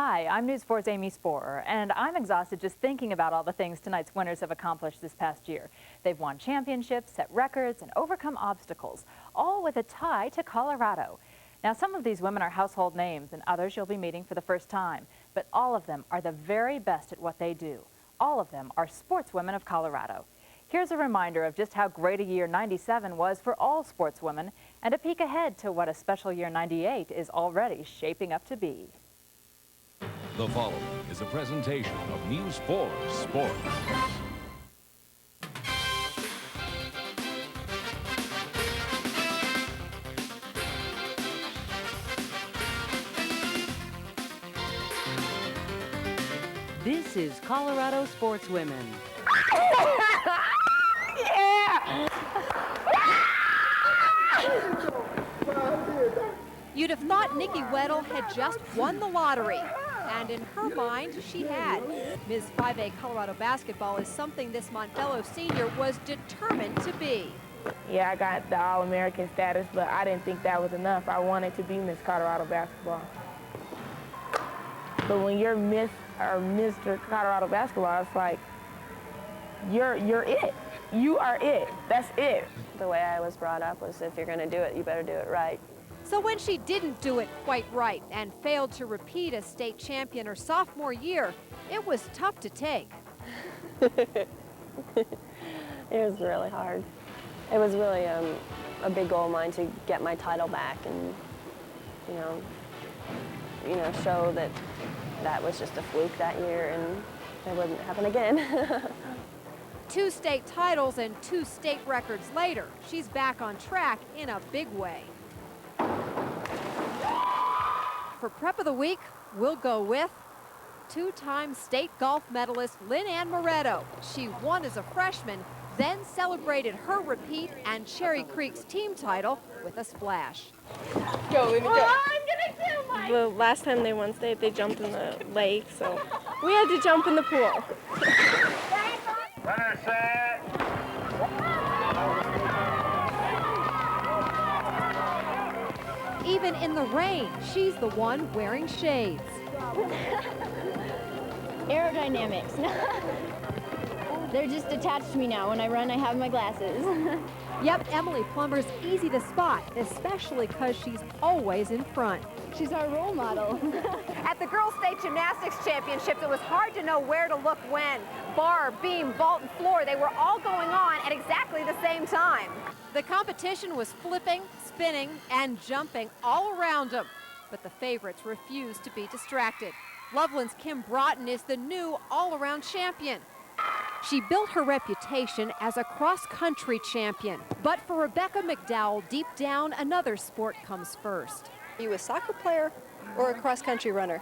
Hi, I'm News 4's Aimee Sporer, and I'm exhausted just thinking about all the things tonight's winners have accomplished this past year. They've won championships, set records, and overcome obstacles, all with a tie to Colorado. Now, some of these women are household names, and others you'll be meeting for the first time, but all of them are the very best at what they do. All of them are Sportswomen of Colorado. Here's a reminder of just how great a year 97 was for all sportswomen, and a peek ahead to what a special year 98 is already shaping up to be. The following is a presentation of News 4 Sports. This is Colorado Sportswomen. Yeah! You'd have thought Nikki Weddle had just won the lottery. And in her mind, she had. Ms. 5A Colorado basketball is something this Montello senior was determined to be. Yeah, I got the All-American status, but I didn't think that was enough. I wanted to be Miss Colorado basketball. But when you're Miss or Mr. Colorado basketball, it's like, you're it. You are it. That's it. The way I was brought up was, if you're going to do it, you better do it right. So when she didn't do it quite right and failed to repeat as state champion her sophomore year, it was tough to take. It was really hard. It was really a big goal of mine to get my title back and, you know, show that that was just a fluke that year and it wouldn't happen again. 2 state titles and 2 state records later, she's back on track in a big way. For Prep of the Week, we'll go with 2-time state golf medalist Lynn-Ann Moretto. She won as a freshman, then celebrated her repeat and Cherry Creek's team title with a splash. Go, Lynn, go. Oh, I'm gonna kill my... The last time they won state, they jumped in the lake, so we had to jump in the pool. Runner set. Even in the rain, she's the one wearing shades. Aerodynamics. They're just attached to me now. When I run, I have my glasses. Yep, Emily Plummer's easy to spot, especially because she's always in front. She's our role model. At the Girls State Gymnastics Championships, it was hard to know where to look when. Bar, beam, vault, and floor, they were all going on at exactly the same time. The competition was flipping, spinning, and jumping all around them. But the favorites refused to be distracted. Loveland's Kim Broughton is the new all-around champion. She built her reputation as a cross-country champion. But for Rebecca McDowell, deep down, another sport comes first. Are you a soccer player or a cross-country runner?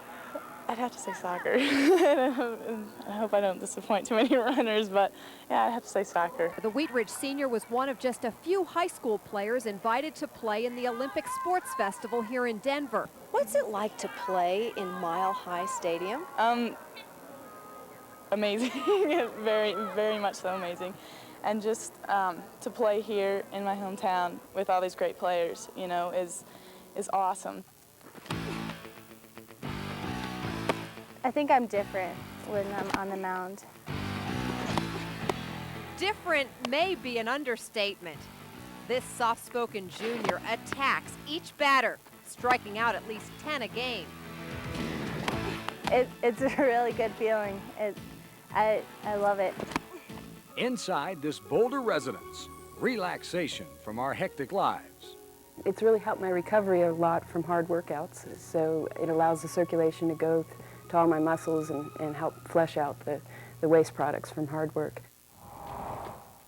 I'd have to say soccer. I hope I don't disappoint too many runners, but yeah, I'd have to say soccer. The Wheat Ridge senior was one of just a few high school players invited to play in the Olympic Sports Festival here in Denver. What's it like to play in Mile High Stadium? Amazing. Very, very much so amazing. And just to play here in my hometown with all these great players, you know, is awesome. I think I'm different when I'm on the mound. Different may be an understatement. This soft-spoken junior attacks each batter, striking out at least 10 a game. It's a really good feeling. I love it. Inside this Boulder residence, relaxation from our hectic lives. It's really helped my recovery a lot from hard workouts, so it allows the circulation to go to all my muscles and help flush out the waste products from hard work.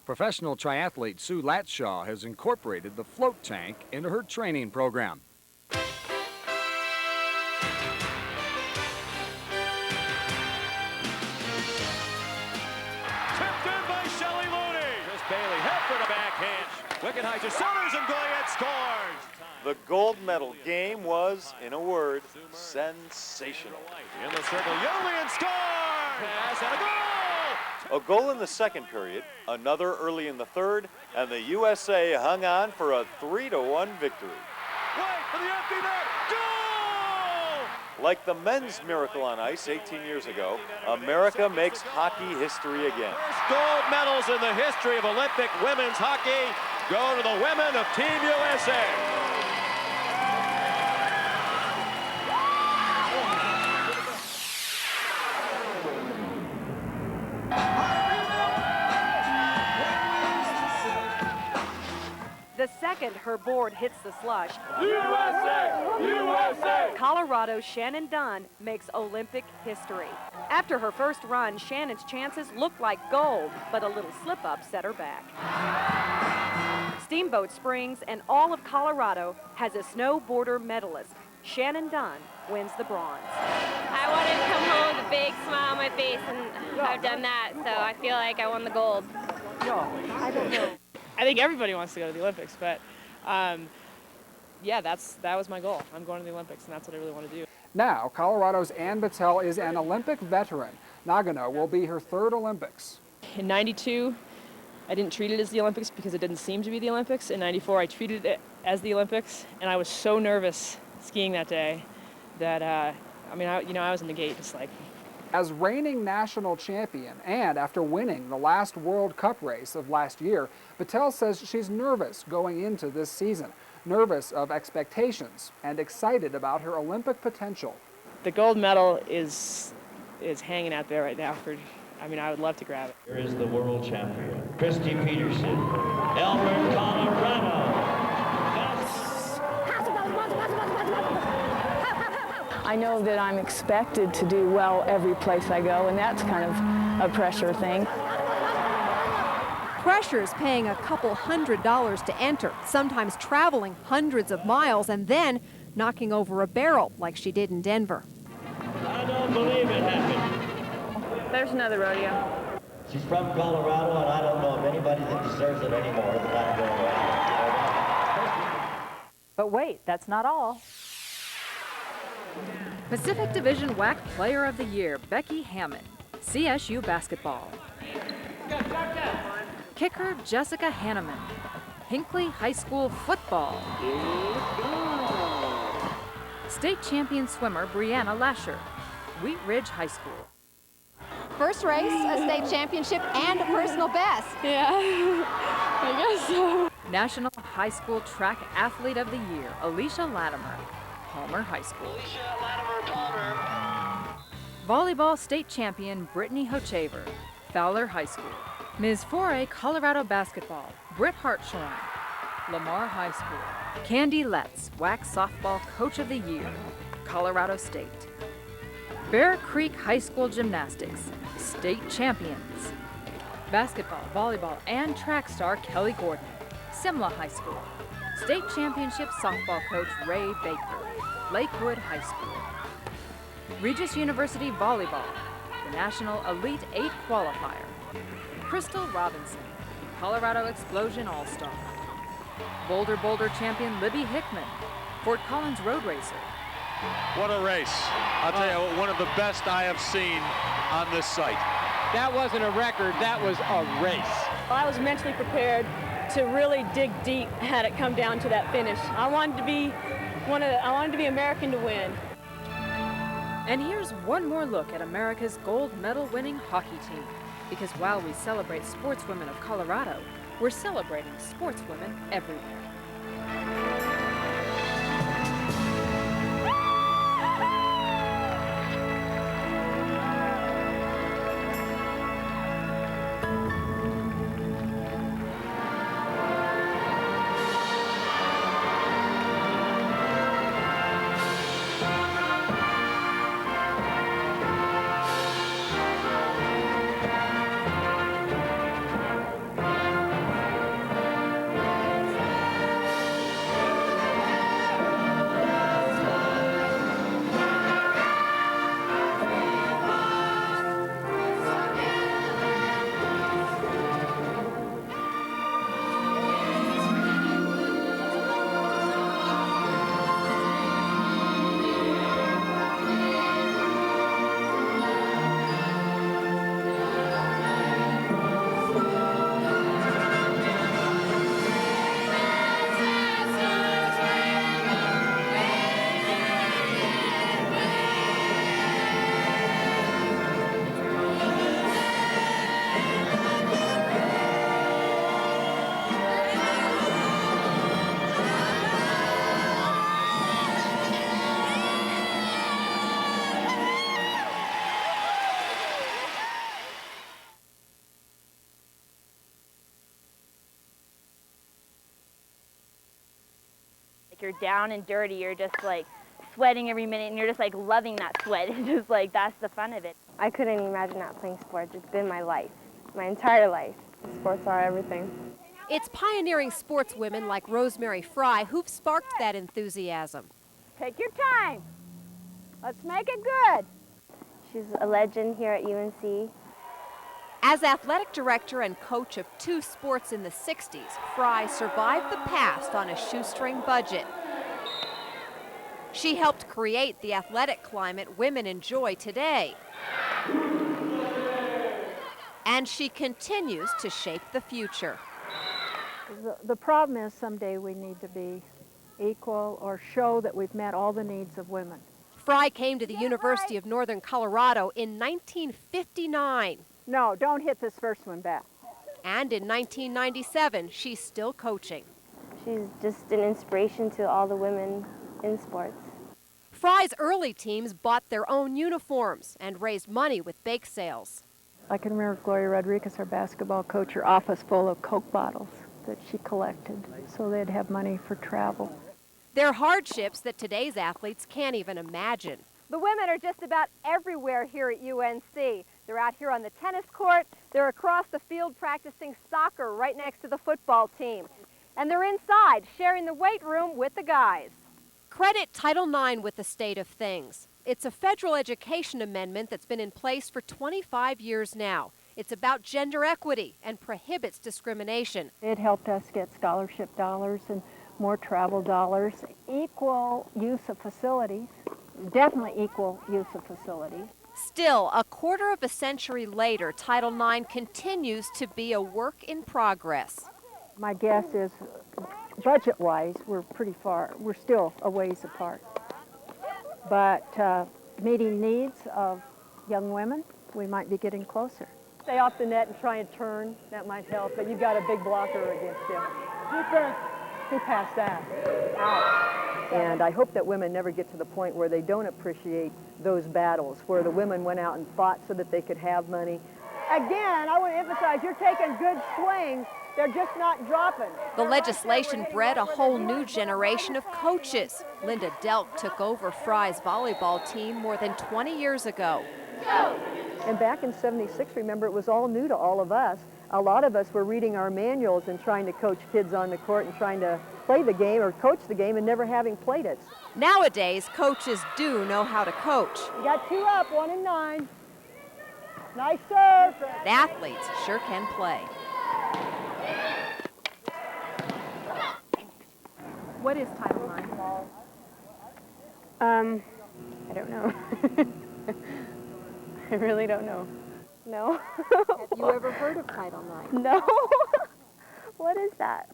Professional triathlete Sue Latshaw has incorporated the float tank into her training program. Wickenheiser centers and Goyette scores. The gold medal game was, in a word, sensational. In the circle, Yolian scores! Pass and a goal! A goal in the second period, another early in the third, and the USA hung on for a 3-1 victory. Wait for the empty net! Goal! Like the men's miracle on ice 18 years ago, America makes hockey history again. First gold medals in the history of Olympic women's hockey go to the women of Team USA. The second her board hits the slush, USA! USA! Colorado's Shannon Dunn makes Olympic history. After her first run, Shannon's chances looked like gold, but a little slip-up set her back. Steamboat Springs and all of Colorado has a snowboarder medalist. Shannon Dunn wins the bronze. I wanted to come home with a big smile on my face, and I've done that, so I feel like I won the gold. I don't know. I think everybody wants to go to the Olympics, but yeah, that was my goal. I'm going to the Olympics, and that's what I really want to do. Now, Colorado's Ann Battelle is an Olympic veteran. Nagano will be her third Olympics. In ¡92, I didn't treat it as the Olympics because it didn't seem to be the Olympics. In '94, I treated it as the Olympics, and I was so nervous skiing that day that, I was in the gate just like. As reigning national champion and after winning the last World Cup race of last year, Battelle says she's nervous going into this season, nervous of expectations and excited about her Olympic potential. The gold medal is hanging out there right now I would love to grab it. Here is the world champion, Christy Peterson, Elbert, Colorado. I know that I'm expected to do well every place I go, and that's kind of a pressure thing. Pressure's paying a couple $100 to enter, sometimes traveling hundreds of miles and then knocking over a barrel like she did in Denver. I don't believe it happened. There's another rodeo. She's from Colorado, and I don't know of anybody that deserves it anymore than that girl right here. But wait, that's not all. Pacific Division WAC Player of the Year, Becky Hammond, CSU basketball. Kicker, Jessica Hanneman, Hinckley High School football. State champion swimmer, Brianna Lasher, Wheat Ridge High School. First race, a state championship, and a personal best. Yeah, I guess so. National High School Track Athlete of the Year, Alicia Latimer, Palmer High School. Volleyball state champion Brittany Hochaver, Fowler High School. Ms. Foray Colorado basketball, Britt Hartshorn, Lamar High School. Candy Letts, WAC softball coach of the year, Colorado State. Bear Creek High School gymnastics, state champions. Basketball, volleyball, and track star Kelly Gordon, Simla High School. State championship softball coach Ray Baker, Lakewood High School. Regis University volleyball, the National Elite 8 qualifier. Crystal Robinson, Colorado Explosion All-Star. Boulder champion Libby Hickman, Fort Collins road racer. What a race. I'll tell you, one of the best I have seen on this site. That wasn't a record, that was a race. I was mentally prepared to really dig deep had it come down to that finish. I wanted to be American to win. And here's one more look at America's gold medal winning hockey team. Because while we celebrate Sportswomen of Colorado, we're celebrating sportswomen everywhere. like you're down and dirty, you're just like sweating every minute and you're just like loving that sweat. It's just like, that's the fun of it. I couldn't imagine not playing sports. It's been my life, my entire life. Sports are everything. It's pioneering sportswomen like Rosemary Fry who've sparked that enthusiasm. Take your time. Let's make it good. She's a legend here at UNC. As athletic director and coach of 2 sports in the 60s, Fry survived the past on a shoestring budget. She helped create the athletic climate women enjoy today. And she continues to shape the future. The problem is someday we need to be equal or show that we've met all the needs of women. Fry came to the University of Northern Colorado in 1959. No, don't hit this first one back. And in 1997, she's still coaching. She's just an inspiration to all the women in sports. Fry's early teams bought their own uniforms and raised money with bake sales. I can remember Gloria Rodriguez, our basketball coach, her office full of Coke bottles that she collected so they'd have money for travel. They're hardships that today's athletes can't even imagine. The women are just about everywhere here at UNC. They're out here on the tennis court, they're across the field practicing soccer right next to the football team. And they're inside sharing the weight room with the guys. Credit Title IX with the state of things. It's a federal education amendment that's been in place for 25 years now. It's about gender equity and prohibits discrimination. It helped us get scholarship dollars and more travel dollars, equal use of facilities, definitely equal use of facilities. Still, a quarter of a century later, Title IX continues to be a work in progress. My guess is, budget-wise, we're still a ways apart. But meeting needs of young women, we might be getting closer. Stay off the net and try and turn, that might help, but you've got a big blocker against you. Who passed that? And I hope that women never get to the point where they don't appreciate those battles, where the women went out and fought so that they could have money. Again, I want to emphasize, you're taking good swings, they're just not dropping. The legislation bred a whole new generation of coaches. Linda Delk took over Fry's volleyball team more than 20 years ago. And back in '76, remember, it was all new to all of us. A lot of us were reading our manuals and trying to coach kids on the court and trying to play the game or coach the game and never having played it. Nowadays, coaches do know how to coach. You got 2 up, 1 and 9. Nice serve. Athletes sure can play. What is Title IX? I don't know. I really don't know. No. Have you ever heard of Title IX? No. What is that?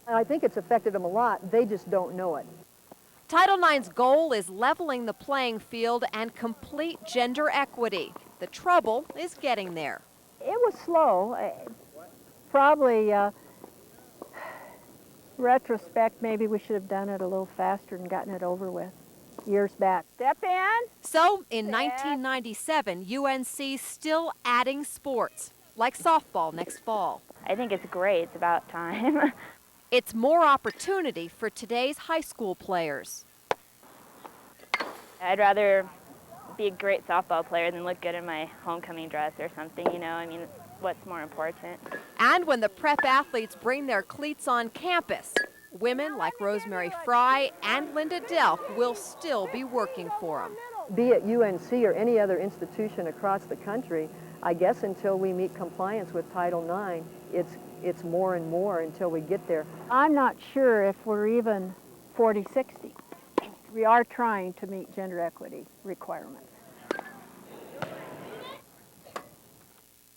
I think it's affected them a lot. They just don't know it. Title IX's goal is leveling the playing field and complete gender equity. The trouble is getting there. It was slow. Probably, retrospect, maybe we should have done it a little faster and gotten it over with years back. Step in. So, in 1997, UNC's still adding sports, like softball next fall. I think it's great. It's about time. It's more opportunity for today's high school players. I'd rather be a great softball player than look good in my homecoming dress or something, you know? I mean, what's more important? And when the prep athletes bring their cleats on campus, women like Rosemary Fry and Linda Delk will still be working for them. Be it UNC or any other institution across the country, I guess until we meet compliance with Title IX, it's more and more until we get there. I'm not sure if we're even 40-60. We are trying to meet gender equity requirements.